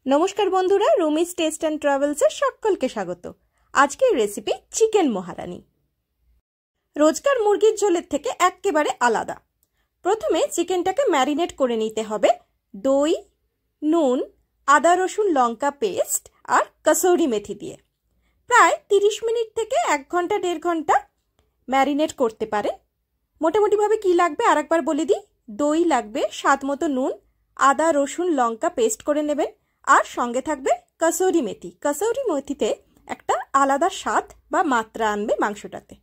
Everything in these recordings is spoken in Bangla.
नमस्कार बंधुरा रुमिज टेस्ट एंड ट्रैवल्स सकलके स्वागत। आजकेर रेसिपि चिकेन महारानी। रोजकार मुरगिर झोलेर थेके एकेबारे आलादा। प्रथमे चिकेनटाके मैरिनेट करे निते हबे दई, नुन, आदा रसुन लंका पेस्ट और कसौरी मेथी दिए। प्राय 30 मिनट थेके 1 घंटा 1.5 घंटा मैरिनेट करते पारेन। मोटामुटी भावे कि लागबे आरेकबार बोले दिई। दई लागबे, स्वाद मतो नुन, आदा रसुन लंका पेस्ट करे नेबेन और संगे थाकबे कसौरी मेथी। कसौरी मेथीते एकटा आलादा स्वाद बा मात्रा आनबे मांसटाते।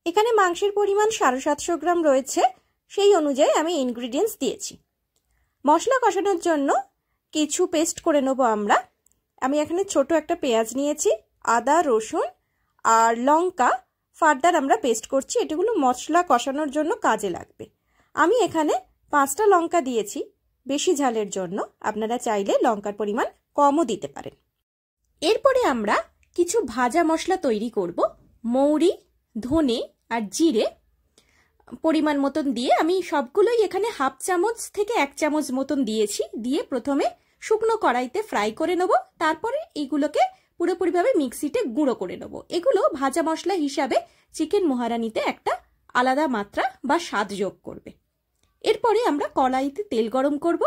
एखाने मांसेर परिमाण 750 ग्राम रयेछे, सेई अनुयायी आमि इनग्रेडियेंट्स दियेछि। मशला कषानोर जन्य किछु पेस्ट करे नेब आमरा। आमि एखाने छोटो एकटा पेंयाज नियेछि, आदा रसुन और लंका फार्दार आमरा पेस्ट करछि। एटुगुलो मशला कषानोर जन्य काजे लागबे। आमि एखाने 5टा लंका दियेछि बेशी झालेर जन्य। आपनारा चाइले लंकार परिमाण कमও दिते पारेन। एरपरे आमरा किछु भाजा मशला तैरी करब। मौरी, धने और जिरे परिमाण मतन दिए आमी सबगुलोई एखाने हाफ चामच थेके 1 चामच मतन दिएछि। दिए प्रथमे शुकनो कड़ाइते फ्राई करे नेब। तारपरे एगुलोके पुरोपुरिभावे मिक्सिते गुঁড়ো करे नेब। एगुलो भाजा मशला हिसाबे चिकेन महारानीते एकटा आलादा मात्रा बा स्वाद जोग करबे। एरपरे आमरा कड़ाइते तेल गरम करब।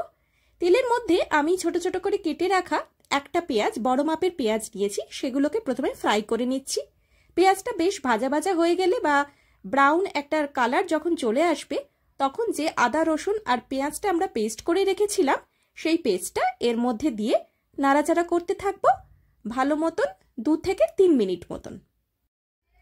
तेलेर मध्य आमी छोटो छोटो करे केटे राखा एकटा पेंयाज, बड़ मापेर पेंयाज नियेछि, सेगुलोके प्रथमे फ्राई करे निচ্ছি। पेंयाजटा बेश भाजा भाजा हये गेले बा ब्राउन एकटा कालार जखन चले आसबे तखन जे आदा रसुन और पेंयाजटा आमरा पेस्ट करे रेखेछिलाम सेई पेस्टटा एर मध्य दिए नाड़ाचाड़ा करते थाकबो भालो मतन 2 থেকে 3 मिनिट मतन।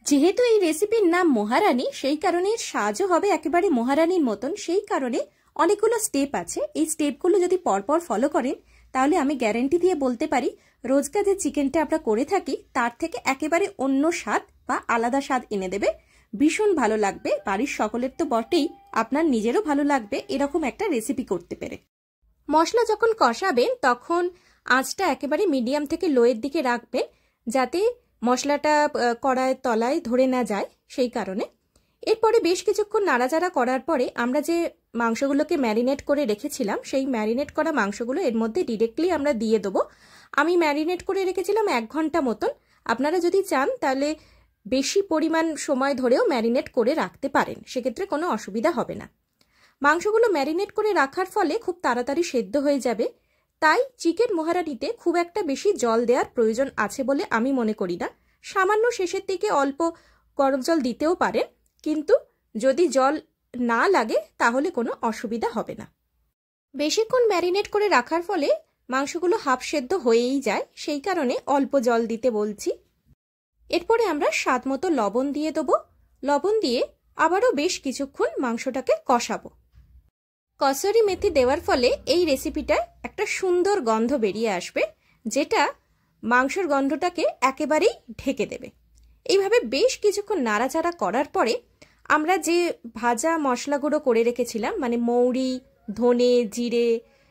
जेहेतु এই রেসিপির নাম মহারানী, সেই কারণে সাজও হবে একেবারে মহারানীর মতন। সেই কারণে অনেকগুলো স্টেপ আছে। এই স্টেপগুলো যদি পরপর ফলো করেন তাহলে আমি গ্যারান্টি দিয়ে বলতে পারি রোজকার যে চিকেনটা আমরা করে থাকি তার থেকে একেবারে অন্য স্বাদ বা আলাদা স্বাদ এনে দেবে। ভীষণ ভালো লাগবে, বাড়ির সকলের তো বটেই, আপনার নিজেরও ভালো লাগবে এরকম একটা রেসিপি করতে পেরে। মশলা যখন কষাবেন তখন আঁচটা একেবারে মিডিয়াম থেকে লোয়ের দিকে রাখবেন যাতে মশলাটা কড়াইয়ের তলায় ধরে না যায় সেই কারণে। এরপরে বেশ কিছুক্ষণ নাড়াচাড়া করার পরে আমরা যে মাংসগুলোকে ম্যারিনেট করে রেখেছিলাম সেই ম্যারিনেট করা মাংসগুলো এর মধ্যে ডিরেক্টলি আমরা দিয়ে দেবো। আমি ম্যারিনেট করে রেখেছিলাম 1 ঘন্টা মতন। আপনারা যদি চান তাহলে বেশি পরিমাণ সময় ধরেও ম্যারিনেট করে রাখতে পারেন, সেক্ষেত্রে কোনো অসুবিধা হবে না। মাংসগুলো ম্যারিনেট করে রাখার ফলে খুব তাড়াতাড়ি সেদ্ধ হয়ে যাবে। তাই চিকেন মহারানীতে খুব একটা বেশি জল দেওয়ার প্রয়োজন আছে বলে আমি মনে করি না। সামান্য শেষের দিকে অল্প গরম জল দিতেও পারেন, কিন্তু যদি জল না লাগে তাহলে কোনো অসুবিধা হবে না। বেশিক্ষণ ম্যারিনেট করে রাখার ফলে মাংসগুলো হাফ সেদ্ধ হয়েই যায়, সেই কারণে অল্প জল দিতে বলছি। এরপরে আমরা স্বাদ মতো লবণ দিয়ে দেবো। লবণ দিয়ে আবারও বেশ কিছুক্ষণ মাংসটাকে কষাবো। কসুরি মেথি দেওয়ার ফলে এই রেসিপিটায় একটা সুন্দর গন্ধ বেরিয়ে আসবে যেটা মাংসের গন্ধটাকে একেবারেই ঢেকে দেবে। এইভাবে বেশ কিছুক্ষণ নাড়াচাড়া করার পরে আমরা যে ভাজা মশলা গুঁড়ো করে রেখেছিলাম মানে মৌরি, ধনে, জিরে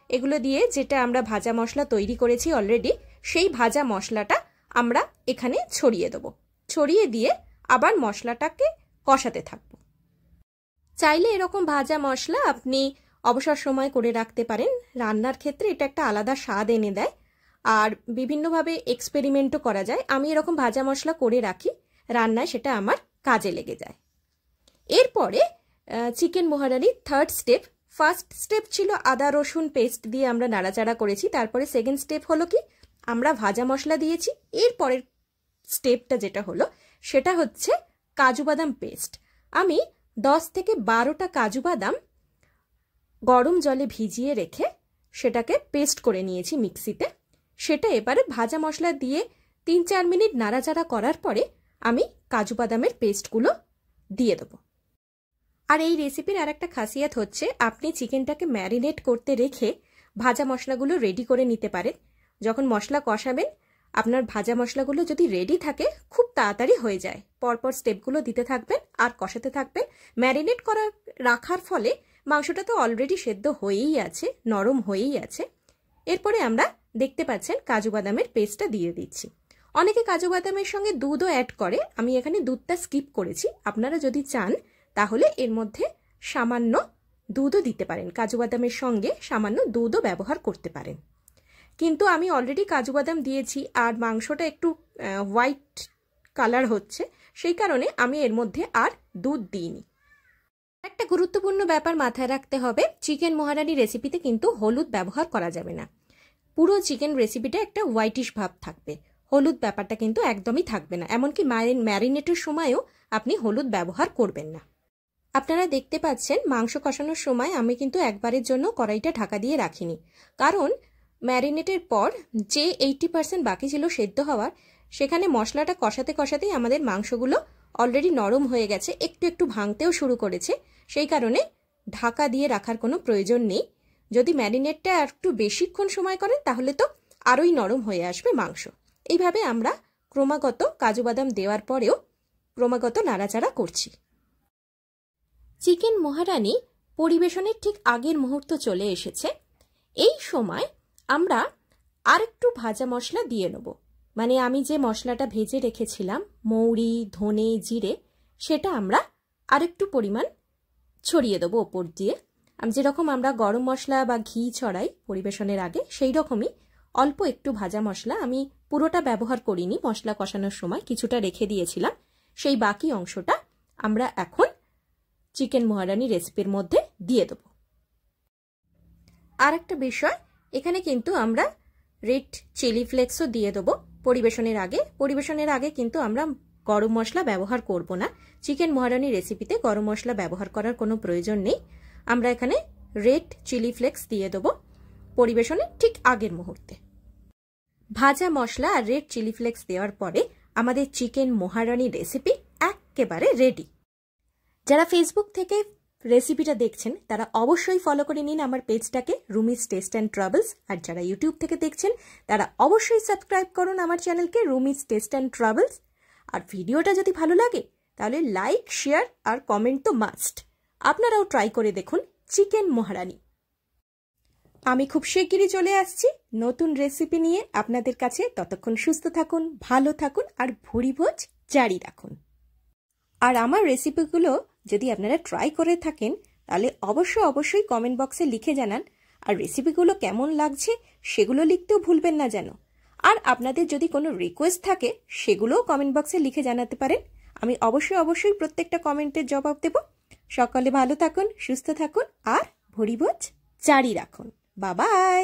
এগুলো দিয়ে যেটা আমরা ভাজা মশলা তৈরি করেছি অলরেডি, সেই ভাজা মশলাটা আমরা এখানে ছড়িয়ে দেবো। ছড়িয়ে দিয়ে আবার মশলাটাকে কষাতে থাকবো। চাইলে এরকম ভাজা মশলা আপনি অবসর সময় করে রাখতে পারেন। রান্নার ক্ষেত্রে এটা একটা আলাদা স্বাদ এনে দেয় আর বিভিন্নভাবে এক্সপেরিমেন্টও করা যায়। আমি এরকম ভাজা মশলা করে রাখি, রান্নায় সেটা আমার কাজে লেগে যায়। এরপরে চিকেন মহারানির থার্ড স্টেপ। ফার্স্ট স্টেপ ছিল আদা রসুন পেস্ট দিয়ে আমরা নাড়াচাড়া করেছি। তারপরে সেকেন্ড স্টেপ হলো কি আমরা ভাজা মশলা দিয়েছি। এরপরের স্টেপটা যেটা হলো সেটা হচ্ছে কাজু বাদাম পেস্ট। আমি 10 থেকে 12টা কাজু বাদাম গরম জলে ভিজিয়ে রেখে সেটাকে পেস্ট করে নিয়েছি মিক্সিতে। সেটা এবারে ভাজা মশলা দিয়ে 3-4 মিনিট নাড়াচাড়া করার পরে আমি কাজু বাদামের পেস্টগুলো দিয়ে দেবো। আর এই রেসিপির আর একটা খাসিয়াত হচ্ছে আপনি চিকেনটাকে ম্যারিনেট করতে রেখে ভাজা মশলাগুলো রেডি করে নিতে পারেন। যখন মশলা কষাবেন আপনার ভাজা মশলাগুলো যদি রেডি থাকে খুব তাড়াতাড়ি হয়ে যায়। পরপর স্টেপগুলো দিতে থাকবেন আর কষাতে থাকবেন। ম্যারিনেট করা রাখার ফলে মাংসটা তো অলরেডি সেদ্ধ হয়েই আছে, নরম হয়েই আছে। এরপরে আমরা দেখতে পাচ্ছেন কাজু বাদামের পেস্টটা দিয়ে দিচ্ছি। অনেকে কাজু বাদামের সঙ্গে দুধও অ্যাড করে, আমি এখানে দুধটা স্কিপ করেছি। আপনারা যদি চান তাহলে এর মধ্যে সামান্য দুধও দিতে পারেন, কাজু বাদামের সঙ্গে সামান্য দুধও ব্যবহার করতে পারেন। কিন্তু আমি অলরেডি কাজু বাদাম দিয়েছি আর মাংসটা একটু হোয়াইট কালার হচ্ছে, সেই কারণে আমি এর মধ্যে আর দুধ দিইনি। একটা গুরুত্বপূর্ণ ব্যাপার মাথায় রাখতে হবে, চিকেন মহারানি রেসিপিতে কিন্তু হলুদ ব্যবহার করা যাবে না। পুরো চিকেন রেসিপিটা একটা হোয়াইটিশ ভাব থাকবে, হলুদ ব্যাপারটা কিন্তু একদমই থাকবে না। এমনকি ম্যারিনেটের সময়ও আপনি হলুদ ব্যবহার করবেন না। আপনারা দেখতে পাচ্ছেন মাংস কষানোর সময় আমি কিন্তু একবারের জন্য কড়াইটা ঢাকা দিয়ে রাখিনি, কারণ ম্যারিনেটের পর যে 80% বাকি ছিল সেদ্ধ হওয়ার, সেখানে মশলাটা কষাতে কষাতেই আমাদের মাংসগুলো অলরেডি নরম হয়ে গেছে, একটু একটু ভাঙতেও শুরু করেছে। সেই কারণে ঢাকা দিয়ে রাখার কোনো প্রয়োজন নেই। যদি ম্যারিনেটটা একটু বেশিক্ষণ সময় করেন তাহলে তো আরোই নরম হয়ে আসবে মাংস। এইভাবে আমরা ক্রমাগত কাজু বাদাম দেওয়ার পরেও ক্রমাগত নাড়াচাড়া করছি। চিকেন মহারানি পরিবেশনের ঠিক আগের মুহূর্ত চলে এসেছে। এই সময় আমরা আরেকটু ভাজা মশলা দিয়ে নেব, মানে আমি যে মশলাটা ভেজে রেখেছিলাম মৌরি, ধনে, জিরে, সেটা আমরা আরেকটু পরিমাণ ছড়িয়ে দেবো ওপর দিয়ে। যেরকম আমরা গরম মশলা বা ঘি ছড়াই পরিবেশনের আগে, সেই রকমই অল্প একটু ভাজা মশলা, আমি পুরোটা ব্যবহার করিনি, মশলা কষানোর সময় কিছুটা রেখে দিয়েছিলাম, সেই বাকি অংশটা আমরা এখন চিকেন মহারানি রেসিপির মধ্যে দিয়ে দেব। আর একটা বিষয়, এখানে কিন্তু আমরা রেড চিলি ফ্লেক্সও দিয়ে দেবো পরিবেশনের আগে। পরিবেশনের আগে কিন্তু আমরা গরম মশলা ব্যবহার করব না, চিকেন মহারানি রেসিপিতে গরম মশলা ব্যবহার করার কোনো প্রয়োজন নেই। আমরা এখানে রেড চিলি ফ্লেক্স দিয়ে দেবো পরিবেশনের ঠিক আগের মুহূর্তে। ভাজা মশলা আর রেড চিলি ফ্লেক্স দেওয়ার পরে আমাদের চিকেন মহারানি রেসিপি একেবারে রেডি। যারা ফেসবুক থেকে রেসিপিটা দেখছেন তারা অবশ্যই ফলো করে নিন আমার পেজটাকে রুমিস টেস্ট অ্যান্ড ট্রাভেলস, আর যারা ইউটিউব থেকে দেখছেন তারা অবশ্যই সাবস্ক্রাইব করুন আমার চ্যানেলকে রুমিস টেস্ট অ্যান্ড ট্রাভেলস। আর ভিডিওটা যদি ভালো লাগে তাহলে লাইক, শেয়ার আর কমেন্ট তো মাস্ট। আপনারাও ট্রাই করে দেখুন চিকেন মহারানি। আমি খুব শিগগিরই চলে আসছি নতুন রেসিপি নিয়ে আপনাদের কাছে। ততক্ষণ সুস্থ থাকুন, ভালো থাকুন আর ভুরিভোজ জারি রাখুন। আর আমার রেসিপিগুলো যদি আপনারা ট্রাই করে থাকেন তাহলে অবশ্যই কমেন্ট বক্সে লিখে জানান। আর রেসিপিগুলো কেমন লাগছে সেগুলো লিখতেও ভুলবেন না যেন। আর আপনাদের যদি কোনো রিকোয়েস্ট থাকে সেগুলোও কমেন্ট বক্সে লিখে জানাতে পারেন। আমি অবশ্যই প্রত্যেকটা কমেন্টের জবাব দেব। সকলে ভালো থাকুন, সুস্থ থাকুন আর ভুরিভোজ জারি রাখুন। Bye bye.